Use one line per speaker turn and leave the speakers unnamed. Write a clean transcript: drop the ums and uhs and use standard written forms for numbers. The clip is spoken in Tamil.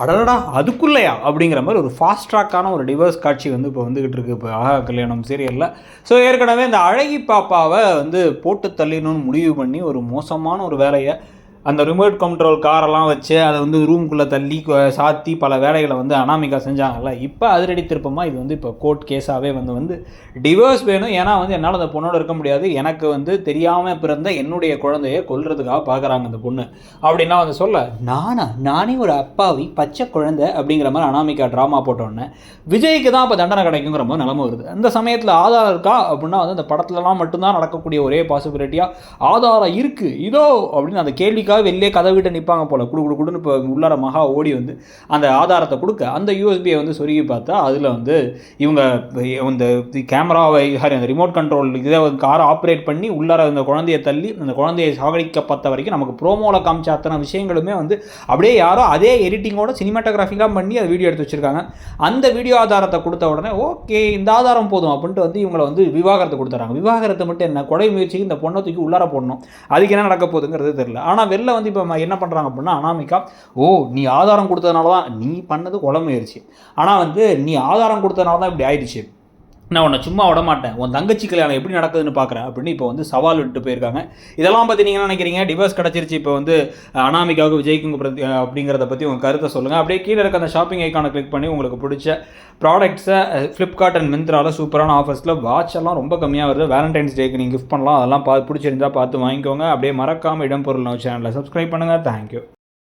அடடா அதுக்குள்ளையா அப்படிங்கிற மாதிரி ஒரு ஃபாஸ்ட் ட்ராக்கான ஒரு டிவோர்ஸ் காட்சி வந்து இப்போ வந்துக்கிட்டு இருக்குது இப்போ ஆஹா கல்யாணம் சீரியலில். ஸோ ஏற்கனவே இந்த அழகி பாப்பாவை வந்து போட்டு தள்ளிடணும்னு முடிவு பண்ணி ஒரு மோசமான ஒரு வேலையை அந்த ரிமோட் கண்ட்ரோல் காரெல்லாம் வச்சு அதை வந்து ரூமுக்குள்ளே தள்ளி சாத்தி பல வேலைகளை வந்து அனாமிகா செஞ்சாங்கல்ல. இப்போ அதிரடி திருப்பமாக இது வந்து இப்போ கோர்ட் கேஸாகவே வந்து டிவோர்ஸ் வேணும், ஏன்னா வந்து என்னால் அந்த பொண்ணோட இருக்க முடியாது, எனக்கு வந்து தெரியாமல் பிறந்த என்னுடைய குழந்தைய கொல்றதுக்காக பார்க்குறாங்க அந்த பொண்ணு அப்படின்னா வந்து சொல்ல, நானே ஒரு அப்பாவி பச்சை குழந்தை அப்படிங்கிற மாதிரி அனாமிகா ட்ராமா போட்டோன்னே விஜய்க்கு தான் இப்போ தண்டனை கிடைக்குங்கிற மாதிரி நிலமை வருது. அந்த சமயத்தில் ஆதாரம் இருக்கா அப்படின்னா வந்து அந்த படத்துலலாம் மட்டும்தான் நடக்கக்கூடிய ஒரே பாசிபிலிட்டியாக ஆதாரம் இருக்குது இதோ அப்படின்னு அந்த கேள்விக்காக வெளியே கதவிட்டு நிற்பாங்க போல். குடுன்னு இப்போ உள்ளார மகா ஓடி வந்து அந்த ஆதாரத்தை கொடுக்க அந்த யூஎஸ்பியை வந்து சொருகி பார்த்தா அதில் வந்து இவங்க இந்த கேமராவை அந்த ரிமோட் கண்ட்ரோல் இதை காரை ஆப்ரேட் பண்ணி உள்ளார அந்த குழந்தையை தள்ளி அந்த குழந்தையை சாகடிக்கப்பட்ட வரைக்கும் நமக்கு ப்ரோமோவில் காமிச்ச அத்தனை விஷயங்களுமே வந்து அப்படியே யாரோ அதே எடிட்டிங்கோட சினிமாட்டோகிராஃபிலாம் பண்ணி அதை வீடியோ எடுத்து வச்சுருக்காங்க. அந்த வீடியோ ஆதாரத்தை கொடுத்த உடனே ஓகே இந்த ஆதாரம் போதும் அப்படின்ட்டு வந்து இவங்களை வந்து விவாகரத்தை கொடுத்துறாங்க. விவாகரத்தை மட்டும் என்ன, கொலை முயற்சிக்கு இந்த பொண்ணை தூக்கி உள்ளார போடணும், அதுக்கு என்ன நடக்க போகுதுங்கிறது தெரியல. ஆனால் வெளில வந்து இப்போ என்ன பண்ணுறாங்க அப்படின்னா அனாமிகா, நீ ஆதாரம் கொடுத்ததுனால தான் நீ பண்ணது கொலை முயற்சி, ஆனால் வந்து நீ ஆதாரம் கொடுத்ததுனால தான் இப்படி ஆயிடுச்சு, நான் உன்னை சும்மா விட மாட்டேன், உன் தங்கச்சி கல்யாணம் எப்படி நடக்குதுன்னு பார்க்குறேன் அப்படின்னு இப்போ வந்து சவால் விட்டு போயிருக்காங்க. இதெல்லாம் பற்றி நீங்கள் என்ன நினைக்கிறீங்க? டிவோர்ஸ் கிடச்சிருச்சு இப்போ வந்து அனாமிகாவுக்கு விஜய்க்கும் அப்படிங்கிறத பற்றி உங்கள் கருத்தை சொல்லுங்கள். அப்படியே கீழே இருக்க அந்த ஷாப்பிங் ஐக்கானை கிளிக் பண்ணி உங்களுக்கு பிடிச்ச ப்ராடக்ட்ஸை ஃப்ளிப்கார்ட் அண்ட் மிந்த்ராவில் சூப்பரான ஆஃபர்ஸில் வாட்ச் எல்லாம் ரொம்ப கம்மியாக வருது, வேலண்டைன்ஸ் டேக்கு நீங்கள் கிஃப்ட் பண்ணலாம், அதெல்லாம் பிடிச்சிருந்தா பார்த்து வாங்கிக்கோங்க. அப்படியே மறக்காமல் இடம்பொருள் நவ் சேனலில் சப்ஸ்கிரைப் பண்ணுங்கள். தேங்க்யூ.